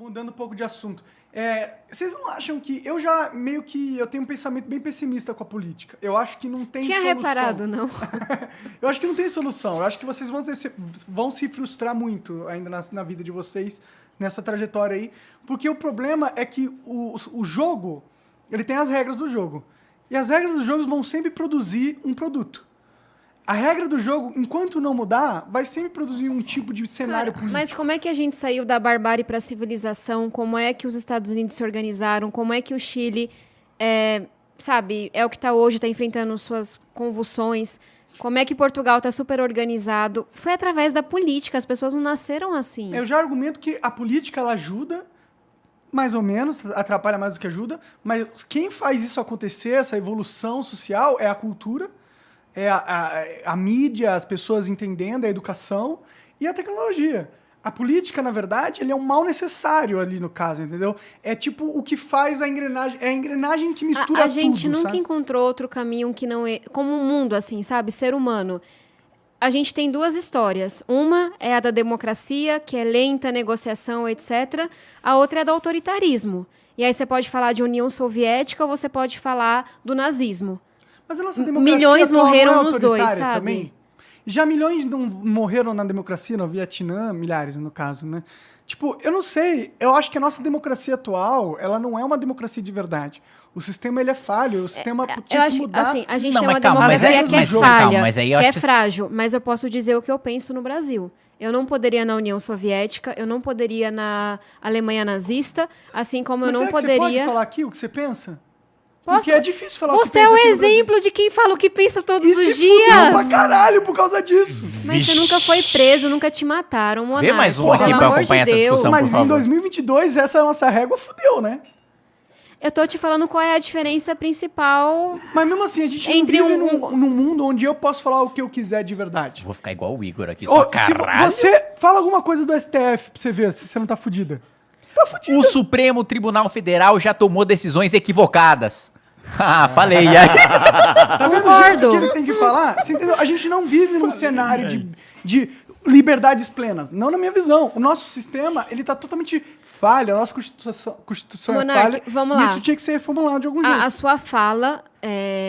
Mudando um pouco de assunto. Vocês não acham que... Eu tenho um pensamento bem pessimista com a política. Eu acho que não tem Tinha solução. reparado, não? Eu acho que não tem solução. Eu acho que vocês vão se frustrar muito ainda na vida de vocês, nessa trajetória aí. Porque o problema é que o jogo, ele tem as regras do jogo. E as regras dos jogos vão sempre produzir um produto. A regra do jogo, enquanto não mudar, vai sempre produzir um tipo de cenário político. Mas como é que a gente saiu da barbárie para a civilização? Como é que os Estados Unidos se organizaram? Como é que o Chile, é o que está hoje, está enfrentando suas convulsões? Como é que Portugal está super organizado? Foi através da política, as pessoas não nasceram assim. Eu já argumento que a política, ela ajuda, mais ou menos, atrapalha mais do que ajuda, mas quem faz isso acontecer, essa evolução social, é a cultura, é a mídia, as pessoas entendendo, a educação e a tecnologia. A política, na verdade, ele é um mal necessário ali no caso, entendeu? É tipo o que faz a engrenagem, é a engrenagem que mistura tudo, A gente nunca sabe? encontrou outro caminho que não é... Como um mundo, assim, sabe? Ser humano. A gente tem duas histórias. Uma é a da democracia, que é lenta, negociação, etc. A outra é do autoritarismo. E aí você pode falar de União Soviética ou você pode falar do nazismo. Mas a nossa democracia Milhões atual morreram não é nos dois, autoritária sabe? também? Já milhões não morreram na democracia, no Vietnã, milhares no caso, né? Tipo, eu não sei, eu acho que a nossa democracia atual, ela não é uma democracia de verdade. O sistema, ele é falho, o sistema tinha que mudar. Assim, a gente Não, tem mas uma calma, mas democracia é- que é mas, jogo, falha, calma, mas aí eu que acho é que- frágil, mas eu posso dizer o que eu penso no Brasil. Eu não poderia na União Soviética, eu não poderia na Alemanha nazista, assim como Mas eu não será que você pode poderia... falar aqui o que você pensa? Posso? Porque é difícil falar o que Você é pensa o aqui no Brasil. exemplo de quem fala o que pensa todos E os se fudeu pra dias. caralho por causa disso. Mas você nunca foi preso, nunca te mataram, monarca. Vê mais um Pelo aqui pra amor acompanhar de essa Deus. discussão, Mas por em favor. 2022, essa nossa régua fudeu, né? Eu tô te falando qual é a diferença principal. Mas mesmo assim, a gente Entre não vive um- num mundo onde eu posso falar o que eu quiser de verdade. Vou ficar igual o Igor aqui, Ô, só se caralho. você fala alguma coisa do STF pra você ver se você não tá fudida. Tá fudida. O Supremo Tribunal Federal já tomou decisões equivocadas. Ah, falei. Aí. Tá vendo o Concordo. jeito que ele tem que falar? Você entendeu? A gente não vive num cenário de liberdades plenas. Não na minha visão. O nosso sistema, ele tá totalmente falho. A nossa Constituição é Monark, falha. vamos E lá. isso tinha que ser reformulado de algum jeito. A sua fala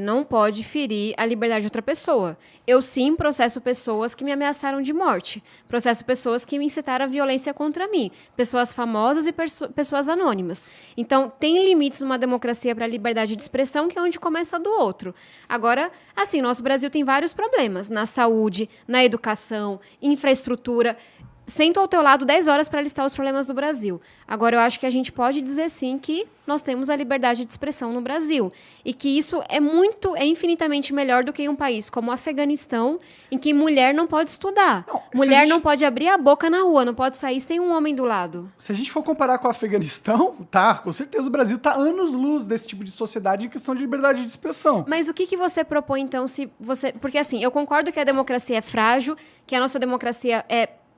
não pode ferir a liberdade de outra pessoa. Eu sim processo pessoas que me ameaçaram de morte. Processo pessoas que me incitaram a violência contra mim. Pessoas famosas e pessoas anônimas. Então, tem limites numa democracia para a liberdade de expressão, que é onde começa a do outro. Agora, assim, nosso Brasil tem vários problemas. Na saúde, na educação, infraestrutura. Sento ao teu lado 10 horas para listar os problemas do Brasil. Agora, eu acho que a gente pode dizer sim que nós temos a liberdade de expressão no Brasil. E que isso é infinitamente melhor do que em um país como o Afeganistão, em que mulher não pode estudar. Não, se Mulher a gente- não pode abrir a boca na rua, não pode sair sem um homem do lado. Se a gente for comparar com o Afeganistão, tá, com certeza o Brasil tá anos-luz desse tipo de sociedade em questão de liberdade de expressão. Mas o que você propõe, então, se você... Porque, assim, eu concordo que a democracia é frágil, que a nossa democracia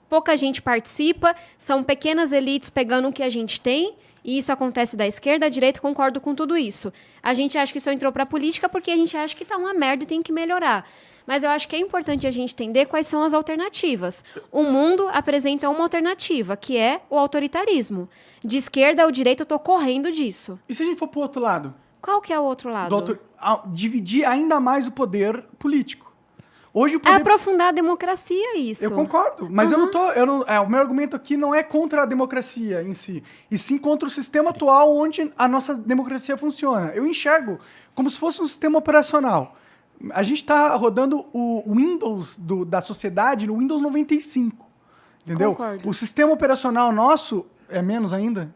pouca gente participa, são pequenas elites pegando o que a gente tem, e isso acontece da esquerda à direita, concordo com tudo isso. A gente acha que isso entrou para a política porque a gente acha que tá uma merda e tem que melhorar. Mas eu acho que é importante a gente entender quais são as alternativas. O mundo apresenta uma alternativa, que é o autoritarismo. De esquerda ou direita, eu tô correndo disso. E se a gente for pro outro lado? Qual que é o outro lado? Dividir ainda mais o poder político. Hoje o É poder... aprofundar a democracia, isso. Eu concordo, mas eu não tô... o meu argumento aqui não é contra a democracia em si, e sim contra o sistema atual onde a nossa democracia funciona. Eu enxergo como se fosse um sistema operacional. A gente está rodando o Windows da sociedade no Windows 95, entendeu? Concordo. O sistema operacional nosso é menos ainda.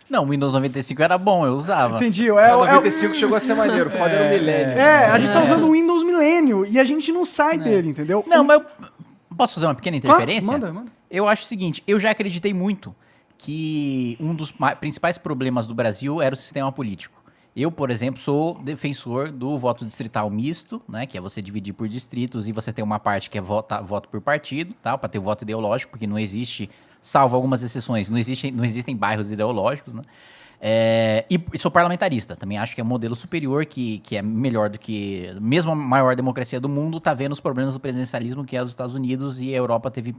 Não, o Windows 95 era bom, eu usava. Entendi. O 95 chegou a ser maneiro, foda era o milênio. A gente tá usando o Windows Milênio e a gente não sai dele, entendeu? Não, mas eu posso fazer uma pequena interferência? Manda. Eu acho o seguinte, eu já acreditei muito que um dos principais problemas do Brasil era o sistema político. Eu, por exemplo, sou defensor do voto distrital misto, né, que é você dividir por distritos e você ter uma parte que é voto por partido, tá, para ter o voto ideológico, porque não existe, salvo algumas exceções, não existem bairros ideológicos, né? E sou parlamentarista, também acho que é um modelo superior, que é melhor do que... Mesmo a maior democracia do mundo está vendo os problemas do presidencialismo que é os Estados Unidos, e a Europa teve,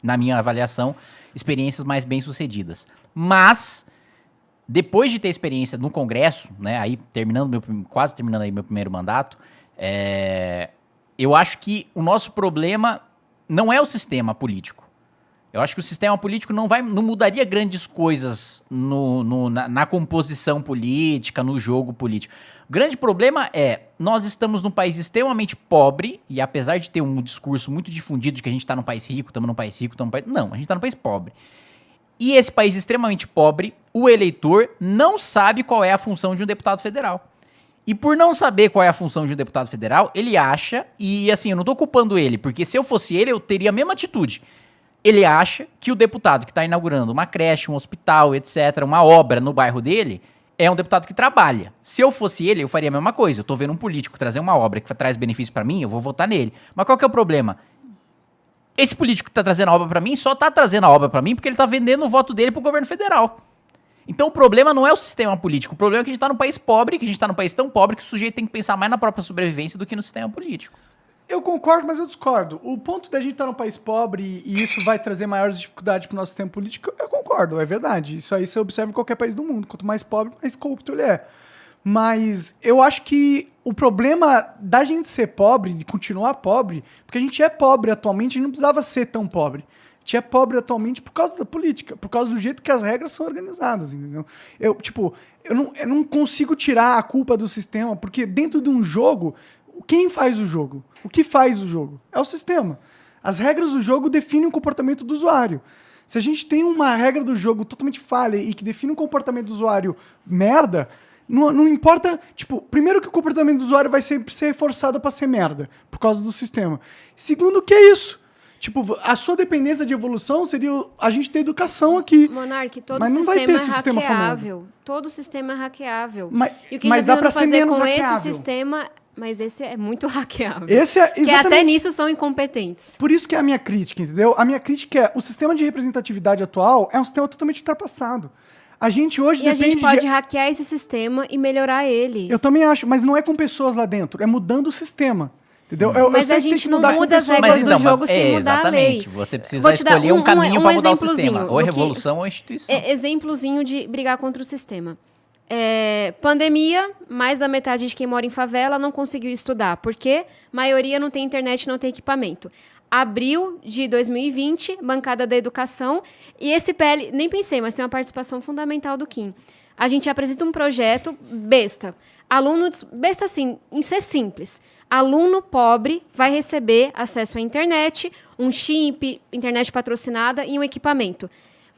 na minha avaliação, experiências mais bem-sucedidas. Mas, depois de ter experiência no Congresso, né, aí quase terminando aí meu primeiro mandato, eu acho que o nosso problema não é o sistema político. Eu acho que o sistema político não mudaria grandes coisas na composição política, no jogo político. O grande problema nós estamos num país extremamente pobre, e apesar de ter um discurso muito difundido de que a gente está num país rico, estamos num país rico, não, a gente está num país pobre. E esse país extremamente pobre, o eleitor não sabe qual é a função de um deputado federal. E por não saber qual é a função de um deputado federal, ele acha, e assim, eu não tô culpando ele, porque se eu fosse ele, eu teria a mesma atitude. Ele acha que o deputado que está inaugurando uma creche, um hospital, etc., uma obra no bairro dele, é um deputado que trabalha. Se eu fosse ele, eu faria a mesma coisa. Eu tô vendo um político trazer uma obra que traz benefício para mim, eu vou votar nele. Mas qual que é o problema? Esse político que tá trazendo a obra para mim, só tá trazendo a obra para mim porque ele tá vendendo o voto dele pro governo federal. Então o problema não é o sistema político, o problema é que a gente tá num país pobre, que a gente tá num país tão pobre que o sujeito tem que pensar mais na própria sobrevivência do que no sistema político. Eu concordo, mas eu discordo. O ponto da gente estar num país pobre e isso vai trazer maiores dificuldades para o nosso sistema político, eu concordo, é verdade. Isso aí você observa em qualquer país do mundo. Quanto mais pobre, mais corrupto ele é. Mas eu acho que o problema da gente ser pobre, de continuar pobre, porque a gente é pobre atualmente, a gente não precisava ser tão pobre. A gente é pobre atualmente por causa da política, por causa do jeito que as regras são organizadas, entendeu? Eu não consigo tirar a culpa do sistema, porque dentro de um jogo, quem faz o jogo? O que faz o jogo? É o sistema. As regras do jogo definem o comportamento do usuário. Se a gente tem uma regra do jogo totalmente falha e que define um comportamento do usuário merda, não importa... Tipo, primeiro que o comportamento do usuário vai sempre ser reforçado para ser merda, por causa do sistema. Segundo, que é isso? Tipo, a sua dependência de evolução seria a gente ter educação aqui. Monark, todo mas não sistema vai ter é esse sistema hackeável. famoso. Todo sistema é hackeável. Mas, e o que mas já dá para ser fazer menos com hackeável. esse sistema... Mas esse é muito hackeável. Esse é que até nisso são incompetentes. Por isso que é a minha crítica, entendeu? A minha crítica é o sistema de representatividade atual é um sistema totalmente ultrapassado. A gente hoje a gente pode hackear esse sistema e melhorar ele. Eu também acho, mas não é com pessoas lá dentro, é mudando o sistema. Entendeu? Mas a gente não muda as regras do jogo sem mudar a lei. Você precisa escolher um caminho para mudar o sistema. Ou revolução ou instituição. Exemplozinho de brigar contra o sistema. Pandemia, mais da metade de quem mora em favela não conseguiu estudar. Por quê? Maioria não tem internet, não tem equipamento. Abril de 2020, bancada da educação, e esse PL, nem pensei, mas tem uma participação fundamental do Kim. A gente apresenta um projeto besta. Besta assim, em ser simples. Aluno pobre vai receber acesso à internet, um chip, internet patrocinada e um equipamento.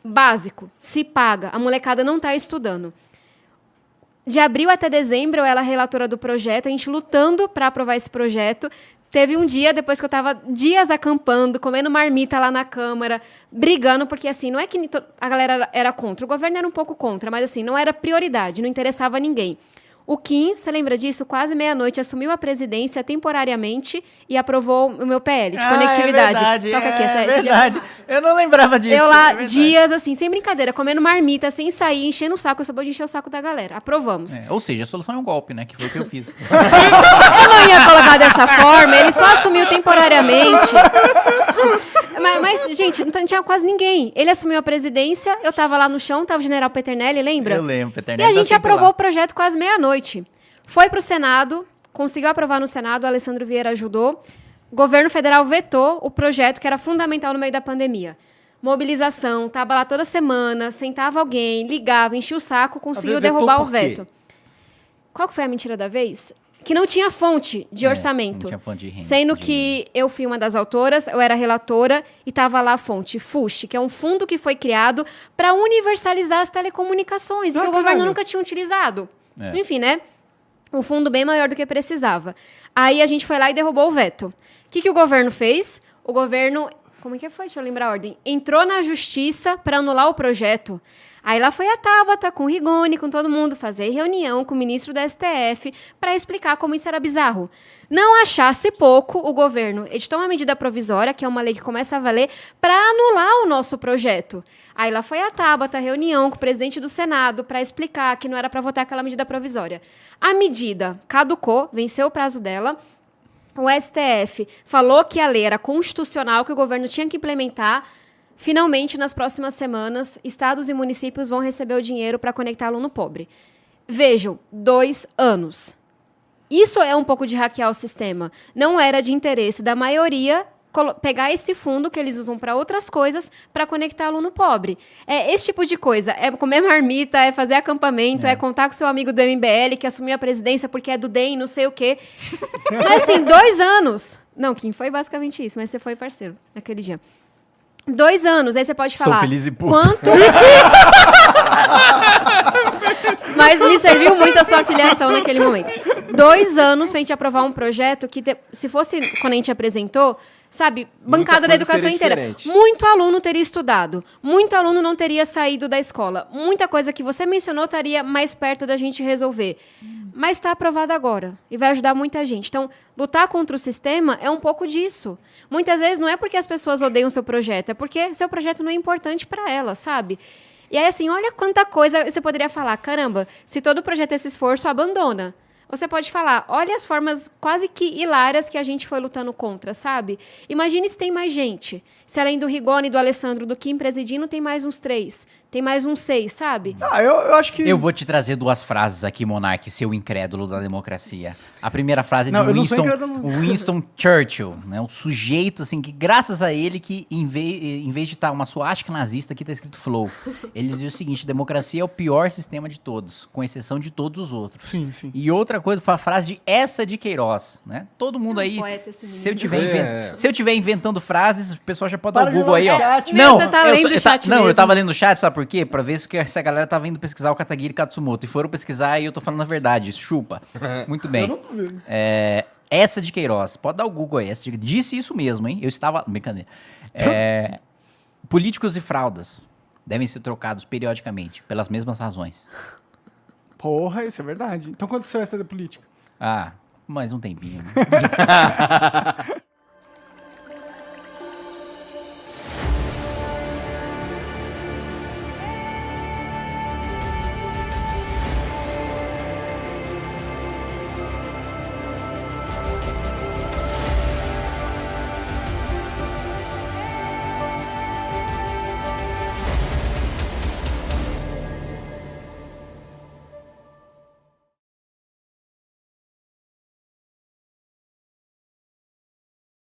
Básico, se paga. A molecada não está estudando. De abril até dezembro, eu era relatora do projeto, a gente lutando para aprovar esse projeto. Teve um dia, depois que eu estava dias acampando, comendo marmita lá na Câmara, brigando, porque assim, não é que a galera era contra, o governo era um pouco contra, mas assim, não era prioridade, não interessava a ninguém. O Kim, você lembra disso? Quase meia-noite, assumiu a presidência temporariamente e aprovou o meu PL de conectividade. É verdade, Toca aqui, é verdade. Eu não lembrava disso. Eu lá, dias assim, sem brincadeira, comendo marmita, sem sair, enchendo o saco. Eu só vou encher o saco da galera. Aprovamos. Ou seja, a solução é um golpe, né? Que foi o que eu fiz. Eu não ia colocar dessa forma, ele só assumiu temporariamente. Mas, gente, não tinha quase ninguém. Ele assumiu a presidência, eu tava lá no chão, tava o general Peternelli, lembra? Eu lembro, Peternelli. E a gente aprovou o projeto quase meia-noite. Foi pro Senado, conseguiu aprovar no Senado, o Alessandro Vieira ajudou. O governo federal vetou o projeto, que era fundamental no meio da pandemia. Mobilização, tava lá toda semana, sentava alguém, ligava, enchia o saco, conseguiu derrubar o veto. Qual que foi a mentira da vez? Que não tinha fonte de orçamento. Não tinha fonte de renda. Sendo que eu fui uma das autoras, eu era relatora, e estava lá a fonte FUSH, que é um fundo que foi criado para universalizar as telecomunicações, que o governo nunca tinha utilizado. Enfim, né? Um fundo bem maior do que precisava. Aí a gente foi lá e derrubou o veto. O que o governo fez? O governo... Como é que foi? Deixa eu lembrar a ordem. Entrou na justiça para anular o projeto. Aí lá foi a Tabata, com o Rigoni, com todo mundo, fazer reunião com o ministro do STF para explicar como isso era bizarro. Não achasse pouco, o governo editou uma medida provisória, que é uma lei que começa a valer, para anular o nosso projeto. Aí lá foi a Tabata, reunião com o presidente do Senado para explicar que não era para votar aquela medida provisória. A medida caducou, venceu o prazo dela. O STF falou que a lei era constitucional, que o governo tinha que implementar. Finalmente, nas próximas semanas, estados e municípios vão receber o dinheiro para conectar aluno pobre. Vejam, 2 anos. Isso é um pouco de hackear o sistema. Não era de interesse da maioria pegar esse fundo que eles usam para outras coisas para conectar aluno pobre. É esse tipo de coisa. É comer marmita, é fazer acampamento, é contar com seu amigo do MBL que assumiu a presidência porque é do DEM, não sei o quê. Mas assim, 2 anos. Não, Kim, foi basicamente isso, mas você foi parceiro naquele dia. 2 anos, aí você pode falar. Sou feliz e puto. Quanto? Mas me serviu muito a sua afiliação naquele momento. 2 anos pra gente aprovar um projeto que, se fosse quando a gente apresentou, sabe, bancada da educação inteira. Diferente. Muito aluno teria estudado, muito aluno não teria saído da escola. Muita coisa que você mencionou estaria mais perto da gente resolver. Mas está aprovado agora e vai ajudar muita gente. Então, lutar contra o sistema é um pouco disso. Muitas vezes não é porque as pessoas odeiam seu projeto, é porque seu projeto não é importante para elas, sabe? E aí, assim, olha quanta coisa você poderia falar. Caramba, se todo projeto é esse esforço, abandona. Você pode falar, olha as formas quase que hilárias que a gente foi lutando contra, sabe? Imagine se tem mais gente. Se além do Rigoni, do Alessandro, do Kim presidindo, tem mais uns 3. Tem mais uns 6, sabe? Eu acho que... Eu vou te trazer 2 frases aqui, Monark, seu incrédulo da democracia. A primeira frase é Não, de eu não sou incrédulo. Winston Churchill, né? Um sujeito, assim, que graças a ele que, em vez de estar uma suástica nazista, aqui tá escrito Flow. Ele dizia o seguinte, democracia é o pior sistema de todos, com exceção de todos os outros. Sim, sim. E outra coisa, foi a frase de essa de Queiroz, né? Todo mundo aí, poeta esse se eu menino. tiver inventando frases, o pessoal já pode dar Para o de Google aí, ler o ó. chat. Meu, você tá lendo o chat Não, eu mesmo. tava lendo o chat, sabe por quê? Pra ver se essa galera tava indo pesquisar o Kataguiri Katsumoto. E foram pesquisar e eu tô falando a verdade. Chupa. Muito bem. Eu não duvido. Essa de Queiroz. Pode dar o Google aí. Disse isso mesmo, hein? Eu estava... Brincadeira. Políticos e fraldas devem ser trocados periodicamente, pelas mesmas razões. Porra, isso é verdade. Então quanto você vai ser da política? Ah, mais um tempinho. Né?